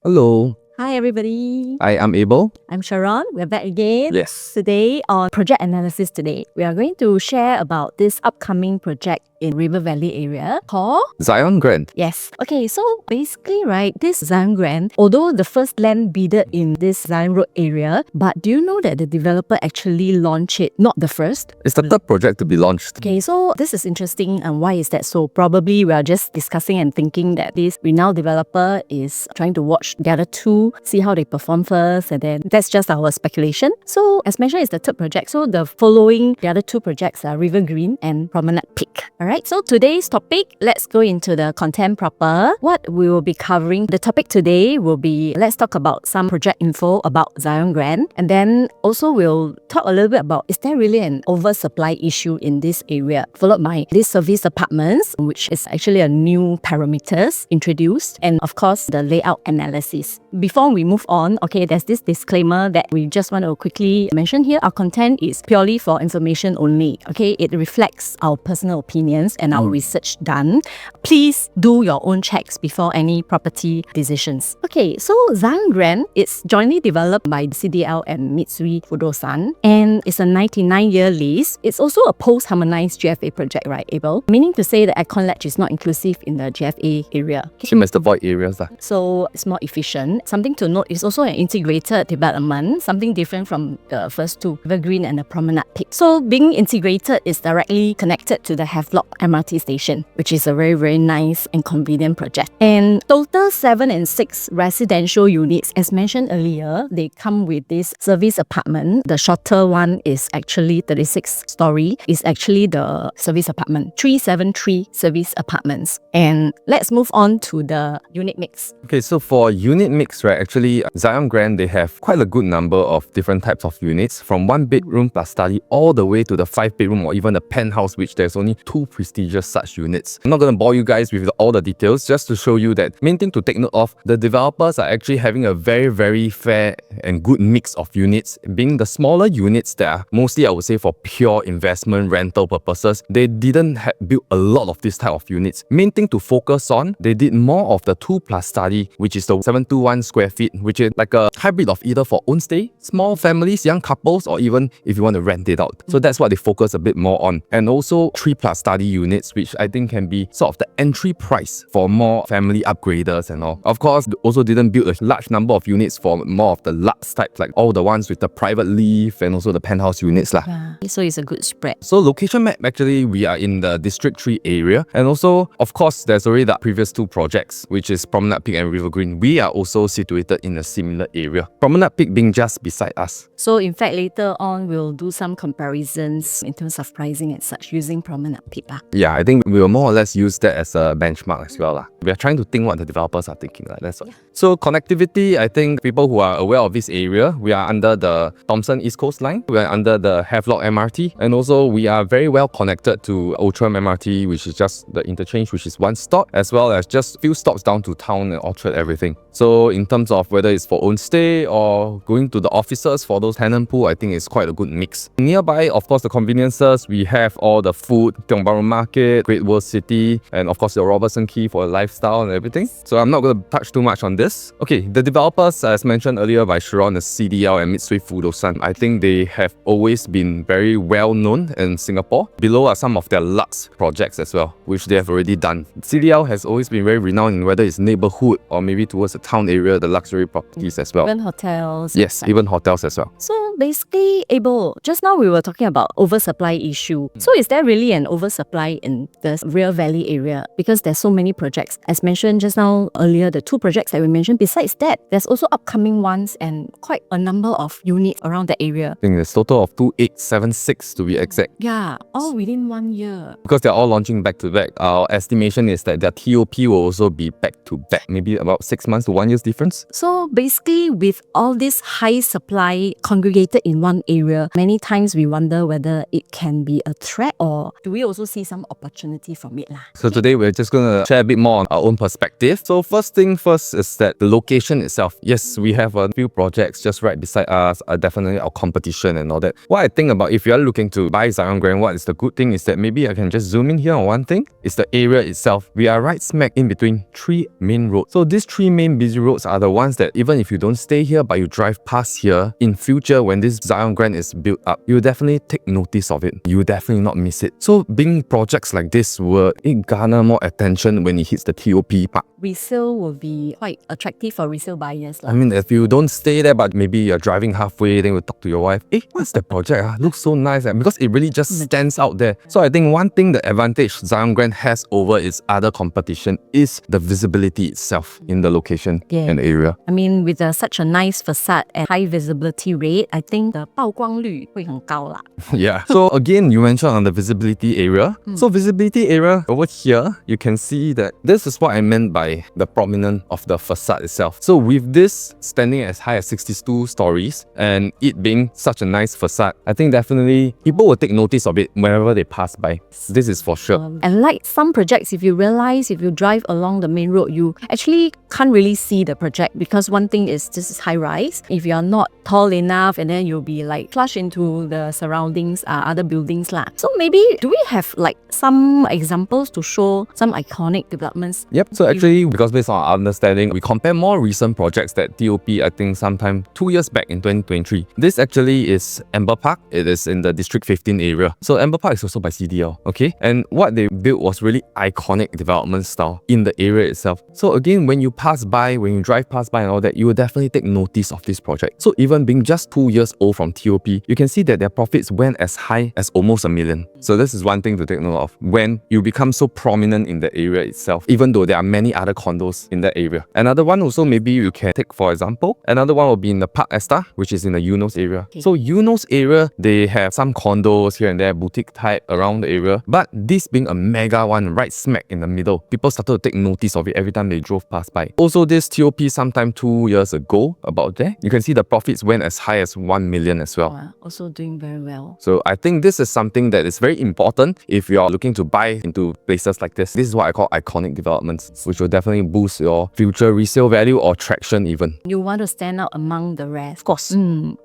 Hello, Hi everybody, I am Abel. I'm Sharon. We're back again. Yes. Today on project analysis today, we are going to share about this upcoming project in River Valley area called Zyon Grand. Yes. Okay, so basically, right, this Zyon Grand, although the first land bidder in this Zyon Road area, but do you know that the developer actually launched it, not the first? It's the third project to be launched. Okay, so this is interesting, and why is that so? Probably we are just discussing and thinking that this renowned developer is trying to watch the other two, see how they perform first, and then that's just our speculation. So as mentioned, it's the third project. So the following, the other two projects are River Green and Promenade Peak. Alright, so today's topic, let's go into the content proper. What we will be covering, the topic today will be, let's talk about some project info about Zyon Grand, and then also we'll talk a little bit about, is there really an oversupply issue in this area, followed by these service apartments, which is actually a new parameters introduced, and of course the layout analysis. Before we move on, okay, there's this disclaimer that we just want to quickly mention here. Our content is purely for information only, okay? It reflects our personal opinions and our research done. Please do your own checks before any property decisions. Okay, so Zyon Grand, it's jointly developed by CDL and Mitsui Fudosan, and it's a 99-year lease. It's also a post-harmonized GFA project, right, Abel? Meaning to say the aircon ledge is not inclusive in the GFA area. Same as the void areas. So it's more efficient. Something to note, it's also an integrated development, something different from the first two, River Green and the Promenade Peak. So being integrated is directly connected to the Havelock MRT station, which is a very, very nice and convenient project. And total 7 and 6 residential units, as mentioned earlier, they come with this service apartment. The shorter one is actually 36 story, is actually the service apartment, 373 service apartments. And let's move on to the unit mix. Okay, so for unit mix, right, actually Zyon Grand, they have quite a good number of different types of units, from 1 bedroom plus study all the way to the 5 bedroom or even the penthouse, which there's only 2 prestigious such units. I'm not going to bore you guys with all the details, just to show you that main thing to take note of, the developers are actually having a very, very fair and good mix of units, being the smaller units that are mostly, I would say, for pure investment rental purposes. They didn't build a lot of this type of units. Main thing to focus on, they did more of the 2 plus study, which is the 721 square feet, which is like a hybrid of either for own stay, small families, young couples, or even if you want to rent it out. So that's what they focus a bit more on. And also 3 plus study units, which I think can be sort of the entry price for more family upgraders and all. Of course, they also didn't build a large number of units for more of the luxe types, like all the ones with the private lift and also the penthouse units lah. Yeah. So it's a good spread. So location map, actually we are in the District 3 area, and also of course there's already the previous 2 projects, which is Promenade Peak and River Green. We are also situated in a similar area, Promenade Peak being just beside us. So in fact, later on, we'll do some comparisons in terms of pricing and such using Promenade Peak. Yeah, I think we will more or less use that as a benchmark as well. We are trying to think what the developers are thinking. That's all. Yeah. So connectivity, I think people who are aware of this area, we are under the Thomson East Coast Line, we are under the Havelock MRT, and also we are very well connected to Outram MRT, which is just the interchange, which is 1 stop, as well as just few stops down to town and Orchard, everything. So in terms of whether it's for own stay or going to the offices for those tenant pool, I think it's quite a good mix. Nearby, of course, the conveniences, we have all the food, Tiong Bahru Market, Great World City, and of course the Robertson Quay for lifestyle and everything. So I'm not going to touch too much on this. Okay, the developers, as mentioned earlier by Sharon, the CDL and Mitsui Fudosan, I think they have always been very well known in Singapore. Below are some of their luxe projects as well, which they have already done. CDL has always been very renowned in whether it's neighborhood or maybe towards the town area, the luxury properties as well. Even hotels. Yes, even hotels as well. So basically, Abel, just now we were talking about oversupply issue. So is there really an oversupply in the River Valley area? Because there's so many projects. As mentioned just now earlier, the 2 projects that we mentioned, besides that, there's also upcoming ones and quite a number of units around the area. I think there's a total of 2876 to be exact. Yeah, all within 1 year. Because they're all launching back to back, our estimation is that their TOP will also be back to back, maybe about 6 months to 1 year's difference. So basically, with all this high supply congregation located in one area, many times we wonder whether it can be a threat or do we also see some opportunity from it lah. So today we're just going to share a bit more on our own perspective. So first thing first is that the location itself. Yes, we have a few projects just right beside us, definitely our competition and all that. What I think about if you are looking to buy Zyon Grand, what is the good thing is that maybe I can just zoom in here on one thing. It's the area itself. We are right smack in between 3 main roads. So these 3 main busy roads are the ones that even if you don't stay here but you drive past here, in future when this Zyon Grand is built up, you definitely take notice of it. You definitely not miss it. So being projects like this will garner more attention when it hits the TOP part. Resale will be quite attractive for resale buyers lah. I mean, if you don't stay there, but maybe you're driving halfway, then you talk to your wife, hey, what's the project? Looks so nice. Because it really just stands out there. So I think one thing the advantage Zyon Grand has over its other competition is the visibility itself in the location and the area. I mean, with such a nice facade and high visibility rate, I think the 曝光率会很高啦. Yeah. So again, you mentioned on the visibility area. So visibility area over here, you can see that this is what I meant by the prominence of the facade itself. So with this standing as high as 62 stories and it being such a nice facade, I think definitely people will take notice of it wherever they pass by. This is for sure. And like some projects, if you realize, if you drive along the main road, you actually can't really see the project because one thing is this is high rise. If you are not tall enough and then you'll be like flush into the surroundings, other buildings lah. So maybe do we have like some examples to show some iconic developments? Yep. So actually, because based on our understanding, we compare more recent projects that TOP, I think sometime 2 years back in 2023. This actually is Amber Park. It is in the District 15 area. So Amber Park is also by CDL, okay? And what they built was really iconic development style in the area itself. So again, when you pass by, when you drive past by and all that, you will definitely take notice of this project. So even being just 2 years old from TOP, you can see that their profits went as high as almost $1 million. So this is one thing to take note of when you become so prominent in the area itself, even though there are many other condos in that area. Another one also maybe you can take for example, another one will be in the Park Esta, which is in the Eunos area. Okay. So Eunos area, they have some condos here and there, boutique type around the area, but this being a mega one right smack in the middle, people started to take notice of it every time they drove past by. Also this TOP sometime 2 years ago, about there, you can see the profits went as high as 1 million as well. Wow, also doing very well. So I think this is something that is very important if you're looking to buy into places like this. This is what I call iconic developments, which will definitely boost your future resale value or traction even. You want to stand out among the rest. Of course.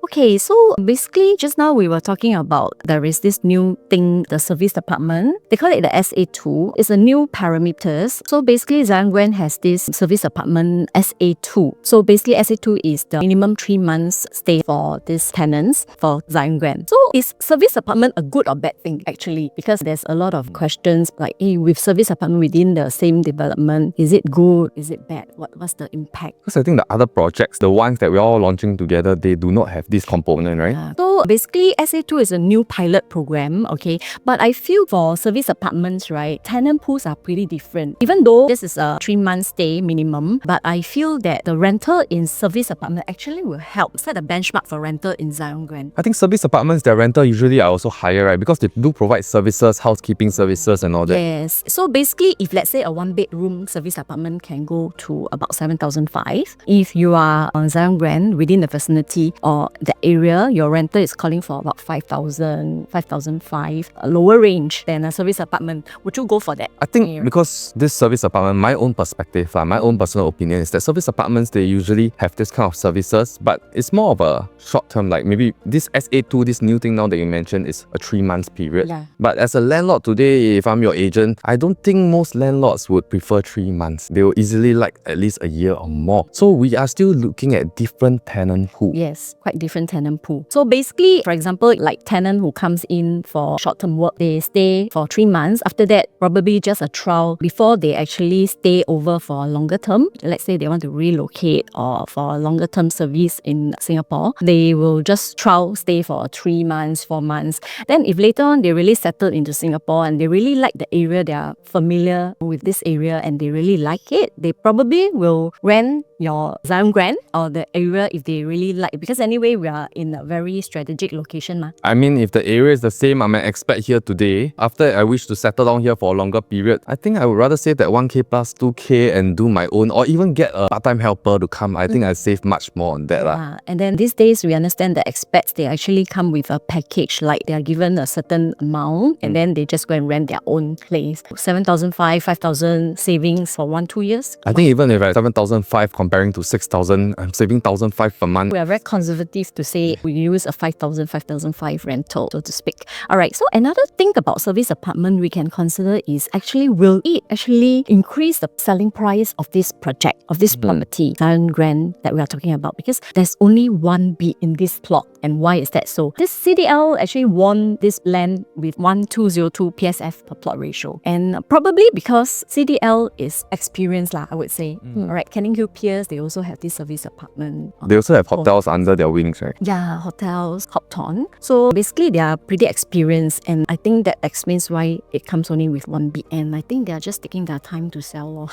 Okay, so basically just now we were talking about there is this new thing, the service department. They call it the SA2. It's a new parameters. So basically Zyon Grand has this service apartment SA2. So basically SA2 is the minimum 3 months stay for these tenants for Zyon Grand. So is service apartment a good or bad thing actually? Because there's a lot of questions like, hey, with service apartment within the same development, is it good? Is it bad? What's the impact? Because I think the other projects, the ones that we're all launching together, they do not have this component, right? So basically SA2 is a new pilot program, okay? But I feel for service apartments, right, tenant pools are pretty different. Even though this is a 3 month stay minimum, but I feel that the rental in service apartment actually will help set a benchmark for rental in Zyon Grand. I think service apartments, their rental usually are also higher, right? Because they do provide services, housekeeping services and all that. Yes. So basically, if let's say a 1-bedroom service apartment can go to about 7,500, if you are on Zyon Grand within the vicinity or the area, your rental is calling for about 5,000, 5,500, a lower range than a service apartment. Would you go for that? I think because this service apartment, my own perspective, my own personal opinion is that service apartments, they usually have this kind of services, but it's more of a short term, like maybe this SA2, this new thing now that you mentioned is a 3 months period. Yeah. But as a landlord today, if I'm your agent, I don't think most landlords would prefer 3 months. They will easily like at least a year or more. So we are still looking at different tenant pool. Yes, quite different tenant pool. So basically, for example, like tenant who comes in for short-term work, they stay for 3 months. After that, probably just a trial before they actually stay over for a longer term. Let's say they want to relocate or for a longer term service in Singapore, they will just trial stay for 3 months, 4 months. Then if later on they really settle into Singapore and they really like the area, they are familiar with this area and they really like it, they probably will rent your Zion Grand or the area if they really like, because anyway we are in a very strategic location ma. I mean, if the area is the same I may expect here today, after I wish to settle down here for a longer period, I think I would rather save that 1k plus 2k and do my own, or even get a part-time helper to come. I think I save much more on that. And then these days we understand that expats, they actually come with a package, like they are given a certain amount and then they just go and rent their own place. 7,500, 5,000 savings for 1-2 years. I think even if I 7,500 comparing to 6,000, I'm saving 1,500 per month. We are very conservative to say we use a 5,000, 5,500 rental, so to speak. Alright, so another thing about service apartment we can consider is actually, will it actually increase the selling price of this project, of this property, Zion Grand that we are talking about? Because there's only one bid in this plot. And why is that so? This CDL actually won this land with 1,202 PSF per plot ratio. And probably because CDL is experienced I would say. Alright, Canning Hill Piers, they also have this service apartment. They also have hotels under their wings, right? Yeah, hotels, Hopton. So basically they are pretty experienced, and I think that explains why it comes only with one bid, and I think they are just taking their time to sell.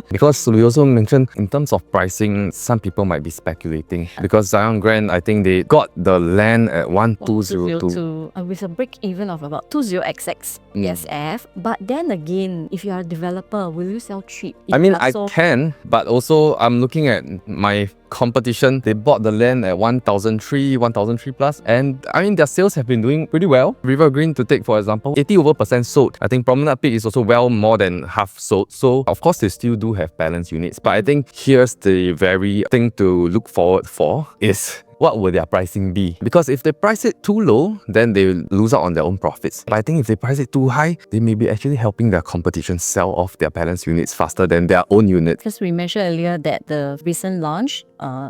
Because we also mentioned in terms of pricing, some people might be speculating. Because Zion Grand, I think they got the land at 1,202. With a break even of about 20xx PSF. But then again, if you are a developer, will you sell cheap? I mean, I can, but also I'm looking at my competition. They bought the land at 1,003 plus, and I mean their sales have been doing pretty well. River Green, to take for example, 80% sold. I think Promenade Peak is also well more than half sold. So of course they still do have balance units, but I think here's the very thing to look forward for is, what will their pricing be? Because if they price it too low, then they will lose out on their own profits. But I think if they price it too high, they may be actually helping their competition sell off their balance units faster than their own units. Because we mentioned earlier that the recent launch,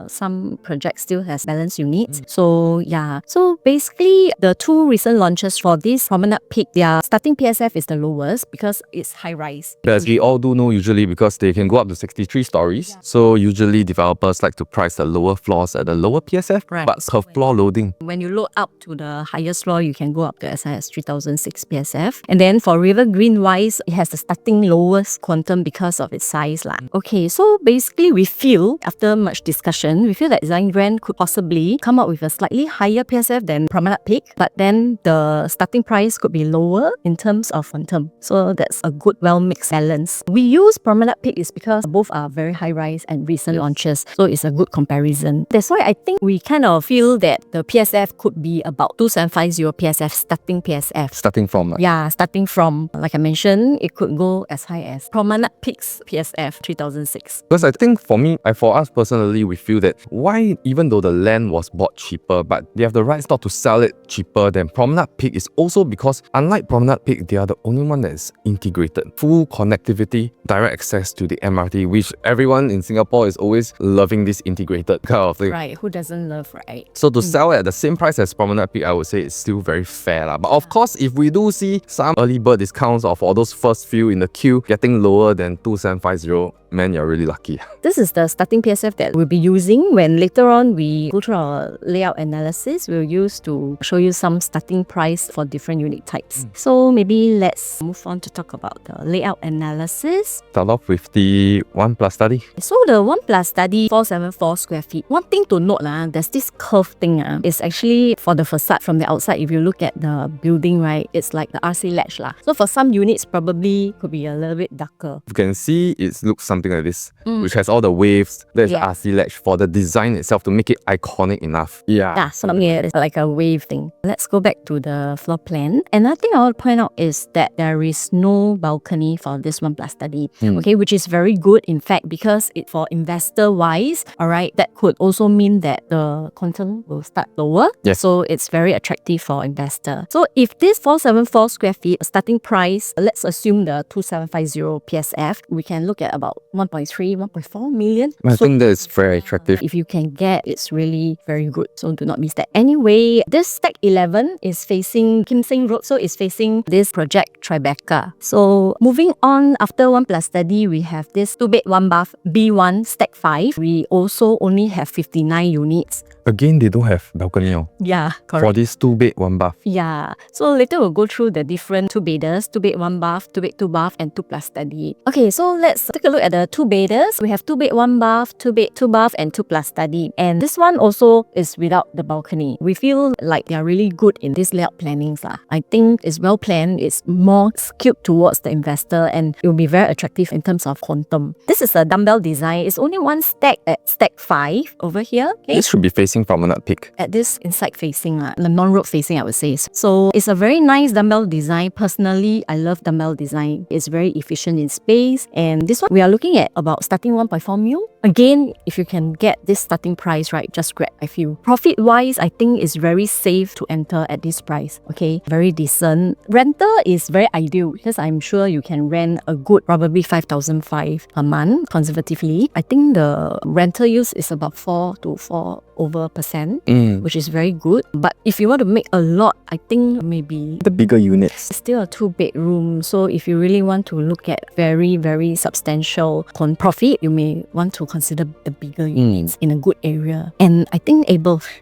some projects still has balance units. So yeah, so basically the two recent launches for this Promenade Peak, their starting PSF is the lowest because it's high rise. As we all do know, usually because they can go up to 63 stories. So usually developers like to price the lower floors at the lower PSF, but per floor loading. When you load up to the highest floor, you can go up to as high as 3,006 PSF. And then for River Green wise, it has the starting lowest quantum because of its size. Okay, so basically we feel, after much discussion, we feel that Zion Grand could possibly come up with a slightly higher PSF than Promenade Peak, but then the starting price could be lower in terms of quantum. So that's a good, well-mixed balance. We use Promenade Peak is because both are very high-rise and recent launches, so it's a good comparison. That's why I think we kind of feel that the PSF could be about 2,750 PSF, starting PSF. Starting from? Yeah, starting from, like I mentioned, it could go as high as Promenade Peak's PSF 3,006. Because I think for us personally, we feel that why, even though the land was bought cheaper, but they have the rights not to sell it cheaper than Promenade Peak, is also because unlike Promenade Peak, they are the only one that is integrated. Full connectivity, direct access to the MRT, which everyone in Singapore is always loving this integrated kind of thing. Right, who doesn't love, right? So to sell it at the same price as Promenade Peak, I would say it's still very fair. But of course, if we do see some early bird discounts or for those first few in the queue getting lower than 2,750, man, you're really lucky. This is the starting PSF that we'll be using when later on we go through our layout analysis. We'll use to show you some starting price for different unit types. So maybe let's move on to talk about the layout analysis. Start off with the 1+ study. So the 1+ study, 474 square feet. One thing to note, there's this curve thing. It's actually for the facade from the outside. If you look at the building, right, it's like the RC ledge. So for some units, probably could be a little bit darker. You can see it looks something like this, which has all the waves. There's RC ledge for the design itself to make it iconic enough. Yeah, something like a wave thing. Let's go back to the floor plan. Another thing I want to point out is that there is no balcony for this 1+ study, okay, which is very good, in fact, because for investor wise, alright, that could also mean that the quantum will start lower. Yes. So it's very attractive for investor. So if this 474 square feet starting price, let's assume the 2,750 PSF, we can look at about 1.3, 1.4 million. I think that is very attractive. If you can get, it's really very good. So do not miss that. Anyway, this Stack 11 is facing Kim Seng Road, so it's facing this project Tribeca. So moving on, after 1+ study, we have this 2-bed 1-bath B1 Stack 5. We also only have 59 units. Again, they don't have balcony. Yeah, correct. For this 2-bed 1-bath. Yeah. So later we'll go through the different 2-bedders, 2-bed 1-bath, 2-bed 2-bath, and 2+ study. Okay, so let's take a look at the the 2-bedders. We have 2 bed, 1 bath, 2 bed, 2 bath, and 2 plus study. And this one also is without the balcony. We feel like they are really good in this layout plannings. I think it's well planned. It's more skewed towards the investor, and it will be very attractive in terms of quantum. This is a dumbbell design. It's only one stack at stack 5 over here. Okay? This should be facing Promenade Peak. At this inside facing, the non-road facing, I would say. So it's a very nice dumbbell design. Personally, I love dumbbell design. It's very efficient in space. And this one, we are looking at about starting 1.4 mil. Again, if you can get this starting price, right, just grab, I feel. Profit-wise, I think it's very safe to enter at this price. Okay, very decent. Rental is very ideal because I'm sure you can rent a good, probably 5,500 a month, conservatively. I think the rental use is about 4 to 4% which is very good. But if you want to make a lot, I think maybe The bigger units. it's still a 2-bedroom. So if you really want to look at very, very substantial profit, you may want to consider the bigger units in a good area. And I think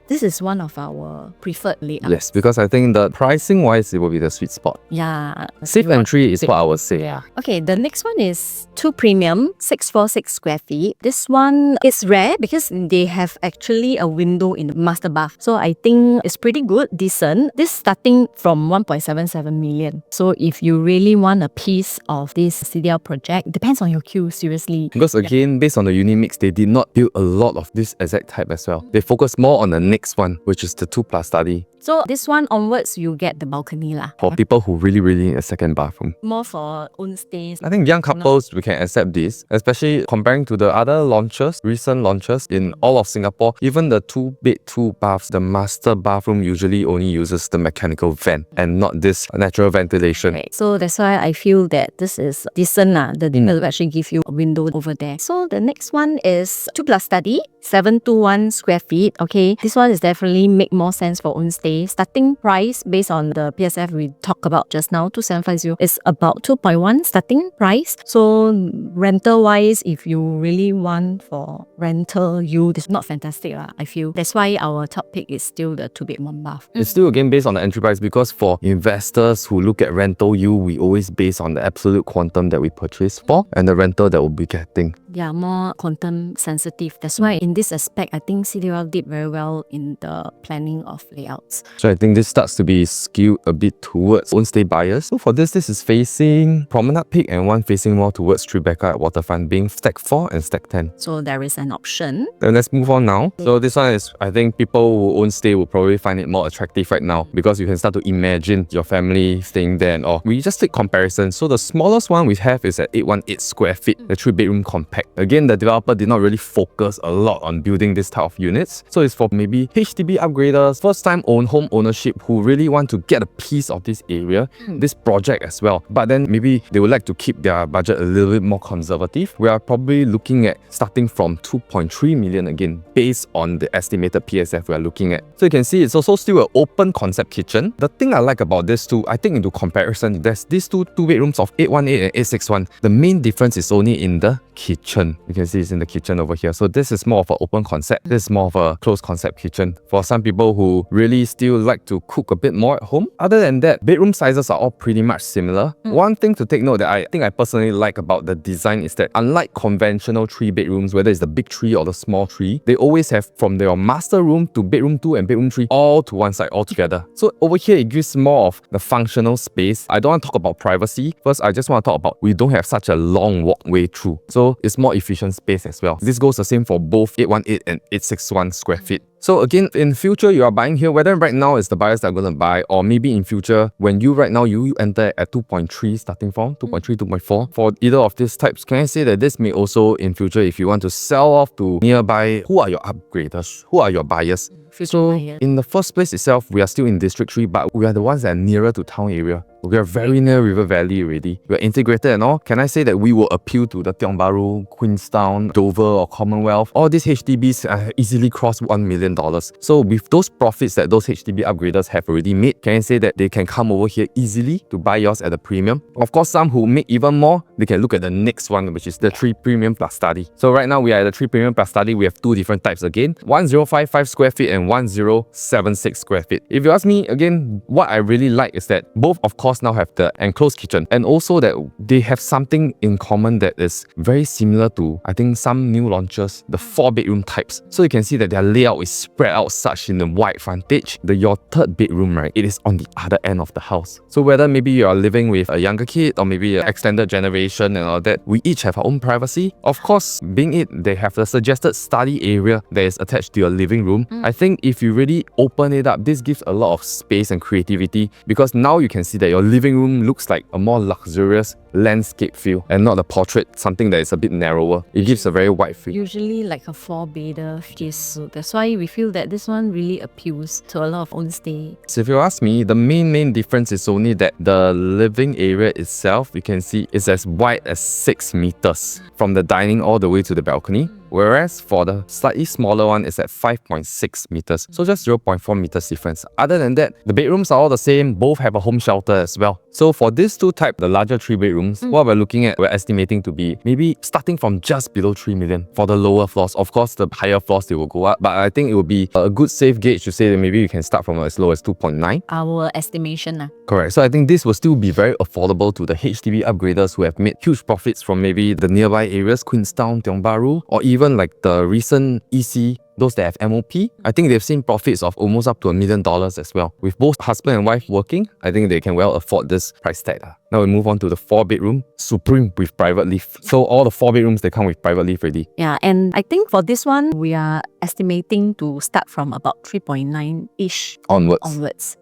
this is one of our preferred layouts. Yes, because I think the pricing wise, it will be the sweet spot. Yeah. Safe entry is what I would say. Yeah. Okay, the next one is 2 premium, 646 square feet. This one is rare because they have actually a window in the master bath. So I think it's pretty good, decent. This starting from 1.77 million. So if you really want a piece of this CDL project, depends on your queue, seriously. Because again, based on the unit mix, they did not build a lot of this exact type as well. They focus more on the next one, which is the 2 plus study. So this one onwards, you get the balcony lah. For people who really need a second bathroom. More for own stays. I think young couples, we can accept this, especially comparing to the other launches, recent launches in all of Singapore. Even the 2-bed, 2 baths, the master bathroom usually only uses the mechanical vent and not this natural ventilation. Right. So that's why I feel that this is decent. The will actually give you a window over there. So the next one is 2 plus study, 721 square feet. Okay, this one is definitely make more sense for own stay. Starting price based on the PSF we talked about just now, 2750, is about 2.1 starting price. So rental wise, if you really want for rental yield, it's not fantastic. I feel that's why our top pick is still the 2 bed 1 bath. It's still again based on the entry price, because for investors who look at rental yield, we always base on the absolute quantum that we purchase for and the rental that we'll be getting. Yeah, more quantum sensitive. That's why in this aspect, I think CDL did very well in the planning of layouts. So I think this starts to be skewed a bit towards own stay buyers. So for this is facing Promenade Peak and one facing more towards Tribeca at Waterfront, being stack 4 and stack 10. So there is an option. Then let's move on now. So this one is, I think people who own stay will probably find it more attractive right now, because you can start to imagine your family staying there. And or we just take comparison. So the smallest one we have is at 818 square feet, the 3-bedroom compact. Again, the developer did not really focus a lot on building this type of units. So it's for maybe HDB upgraders, first time home ownership who really want to get a piece of this area, this project as well. But then maybe they would like to keep their budget a little bit more conservative. We are probably looking at starting from 2.3 million again, based on the estimated PSF we are looking at. So you can see it's also still an open concept kitchen. The thing I like about this too, I think into comparison, there's these two bedrooms of 818 and 861. The main difference is only in the kitchen. You can see it's in the kitchen over here. So this is more of an open concept. This is more of a closed concept kitchen for some people who really still like to cook a bit more at home. Other than that, bedroom sizes are all pretty much similar. One thing to take note that I think I personally like about the design is that unlike conventional 3 bedrooms, whether it's the big 3 or the small 3, they always have from their master room to bedroom 2 and bedroom 3 all to one side all together. So over here, it gives more of the functional space. I don't want to talk about privacy. First, I just want to talk about we don't have such a long walkway through. So it's more efficient space as well. This goes the same for both 818 and 861 square feet. So again, in future, you are buying here, whether right now is the buyers that are going to buy, or maybe in future, when you right now, you enter at 2.3 starting from, 2.3, 2.4, for either of these types, can I say that this may also in future, if you want to sell off to nearby, who are your upgraders? Who are your buyers? So in the first place itself, we are still in District 3, but we are the ones that are nearer to town area. We are very near River Valley already. We are integrated and all. Can I say that we will appeal to the Tiong Bahru, Queenstown, Dover or Commonwealth? All these HDBs easily cross 1 million million. So with those profits that those HDB upgraders have already made, can I say that they can come over here easily to buy yours at a premium? Of course, some who make even more, they can look at the next one, which is the 3 Premium Plus Study. So right now we are at the 3 Premium Plus Study. We have two different types again, 1055 square feet and 1076 square feet. If you ask me, again, what I really like is that both of course now have the enclosed kitchen, and also that they have something in common that is very similar to, I think, some new launches, the 4-bedroom types. So you can see that their layout is spread out such in the wide frontage. Your third bedroom, right, it is on the other end of the house. So whether maybe you are living with a younger kid or maybe an extended generation and all that, we each have our own privacy. Of course, being it, they have the suggested study area that is attached to your living room. I think if you really open it up, this gives a lot of space and creativity, because now you can see that your living room looks like a more luxurious landscape feel and not a portrait, something that is a bit narrower. It gives a very wide feel. Usually like a 4-bedder, so that's why we feel that this one really appeals to a lot of own stay. So if you ask me, the main difference is only that the living area itself, you can see, is as wide as 6 meters from the dining all the way to the balcony. Whereas for the slightly smaller one, it's at 5.6 meters. So just 0.4 meters difference. Other than that, the bedrooms are all the same. Both have a home shelter as well. So for these two types, the larger 3 bedrooms, what we're looking at, we're estimating to be maybe starting from just below 3 million for the lower floors. Of course, the higher floors, they will go up. But I think it will be a good safe gauge to say that maybe you can start from as low as 2.9. Our estimation. Correct. So I think this will still be very affordable to the HDB upgraders who have made huge profits from maybe the nearby areas, Queenstown, Tiong Bahru, or even like the recent EC, those that have MOP. I think they've seen profits of almost up to $1 million as well. With both husband and wife working, I think they can well afford this price tag. Now we move on to the 4-bedroom Supreme with private lift. So all the 4 bedrooms, they come with private lift already. Yeah, and I think for this one, we are estimating to start from about 3.9-ish onwards.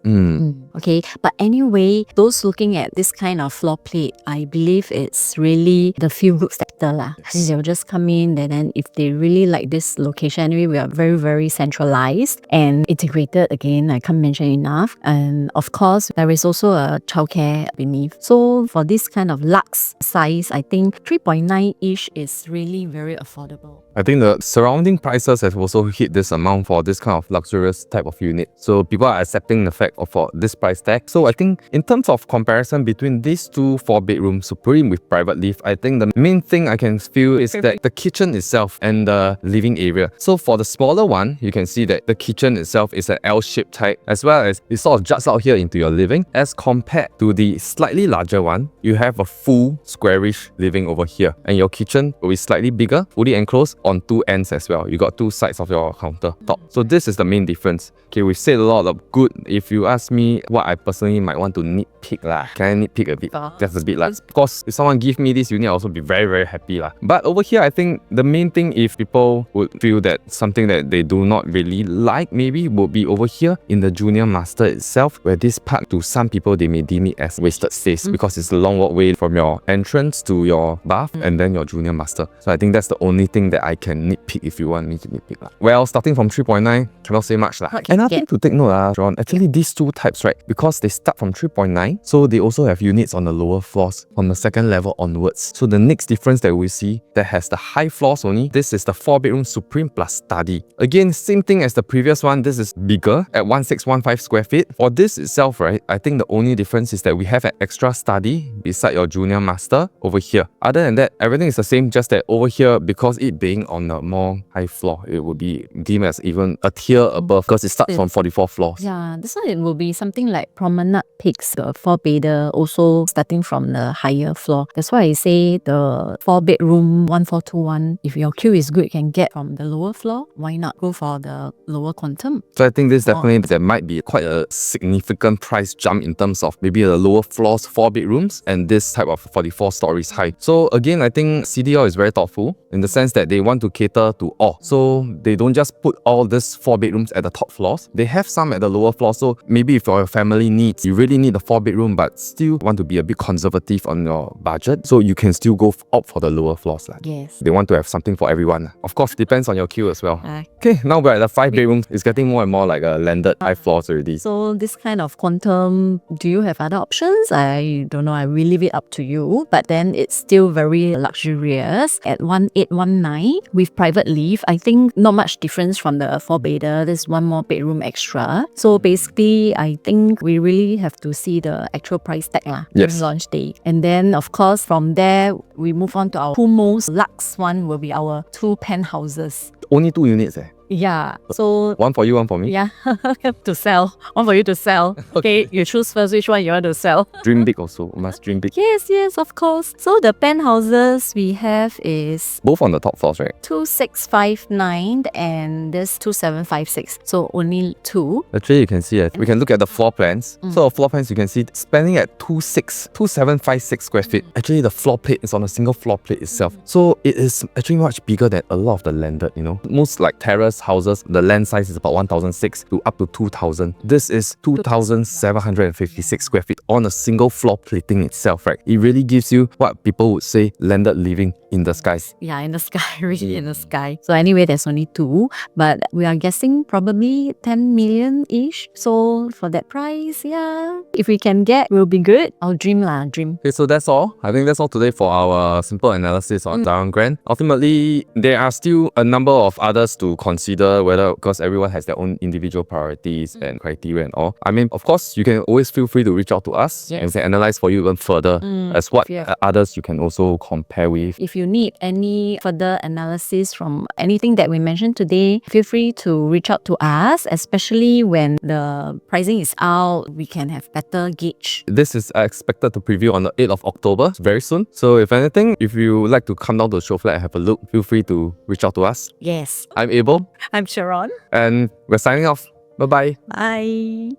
Okay, but anyway, those looking at this kind of floor plate, I believe it's really the feel good factor lah. They'll just come in, and then if they really like this location, anyway, we are very centralized and integrated. Again, I can't mention enough. And of course, there is also a childcare beneath. So for this kind of luxe size, I think 3.9-ish is really very affordable. I think the surrounding prices have also hit this amount for this kind of luxurious type of unit. So people are accepting the fact of for this price tag. So I think in terms of comparison between these two 4-bedroom Supreme with private lift, I think the main thing I can feel is that the kitchen itself and the living area. So for the smaller one, you can see that the kitchen itself is an L-shaped type, as well as it sort of juts out here into your living. As compared to the slightly larger one, you have a full squarish living over here, and your kitchen will be slightly bigger, fully enclosed on 2 ends as well. You got 2 sides of your countertop. So this is the main difference. Okay, we've said a lot of good. If you ask me what I personally might want to nitpick lah, can I nitpick a bit? Just a bit lah. Of course, if someone give me this unit, I'll also be very happy lah. But over here, I think the main thing, if people would feel that something that they do not really like, maybe would be over here in the junior master itself, where this part, to some people, they may deem it as wasted space because it's a long walkway from your entrance to your bath and then your junior master. So I think that's the only thing that I can nitpick if you want me to nitpick lah. Well, starting from 3.9, cannot say much lah. Another thing to take note, John, actually these two types, right, because they start from 3.9, so they also have units on the lower floors from the second level onwards. So the next difference that we see that has the high floors only, this is the 4-bedroom Supreme Plus Study. Again, same thing as the previous one. This is bigger at 1615 square feet. For this itself, right, I think the only difference is that we have an extra study beside your junior master over here. Other than that, everything is the same, just that over here, because it being on a more high floor, it would be deemed as even a tier above because it starts from 44 floors. Yeah, this one it will be something like Promenade Peaks, the 4-bedder, also starting from the higher floor. That's why I say the 4-bedroom 1421, if your queue is good, you can get from the lower floor. Why not go for the lower quantum? So I think this definitely, there might be quite a significant price jump in terms of maybe the lower floors 4 bedrooms and this type of 44 stories high. So again, I think CDL is very thoughtful in the sense that they want to cater to all. So they don't just put all these 4 bedrooms at the top floors. They have some at the lower floor. So maybe if your family needs, you really need a 4-bedroom but still want to be a bit conservative on your budget, so you can still go opt for the lower floors. Yes. They want to have something for everyone. Of course, depends on your queue as well. Okay, now we're at the 5 bedroom. It's getting more and more like a landed high floors already. So this kind of quantum, do you have other options? I don't know. I will leave it up to you. But then it's still very luxurious at 1819 with private lift. I think not much difference from the 4-bedder. There's one more bedroom extra. So basically, I think we really have to see the actual price tag during launch day. And then of course from there we move on to our two most luxe one will be our 2 penthouses. Only 2 units. Yeah. So One for you, one for me. yeah, to sell. One for you to sell. Okay, you choose first which one you want to sell. Dream big also. Must dream big. Yes, of course. So the penthouses we have is Both on the top floors, right? 2659 and this 2756. So only 2. Actually, you can see we can look at the floor plans. So our floor plans, you can see spanning at 2756 square feet. Actually, the floor plate is on a single floor plate itself. So it is actually much bigger than a lot of the landed, Most like terrace houses, the land size is about 1,006 to up to 2,000. This is 2,756 square feet on a single floor plating itself, right? It really gives you what people would say landed living in the skies. Yeah, in the sky, really in the sky. So anyway, there's only 2, but we are guessing probably 10 million-ish. So for that price, yeah, if we can get, we'll be good. Our dream. Okay, so that's all. I think that's all today for our simple analysis on Zyon Grand. Ultimately, there are still a number of others to consider, whether because everyone has their own individual priorities and criteria and all. I mean, of course, you can always feel free to reach out to us and we can analyze for you even further as what others you can also compare with. If you need any further analysis from anything that we mentioned today, feel free to reach out to us, especially when the pricing is out, we can have better gauge. This is expected to preview on the 8th of October, very soon. So if anything, if you would like to come down to the show flat and have a look, feel free to reach out to us. Yes. I'm Abel. I'm Sharon. And we're signing off. Bye-bye. Bye.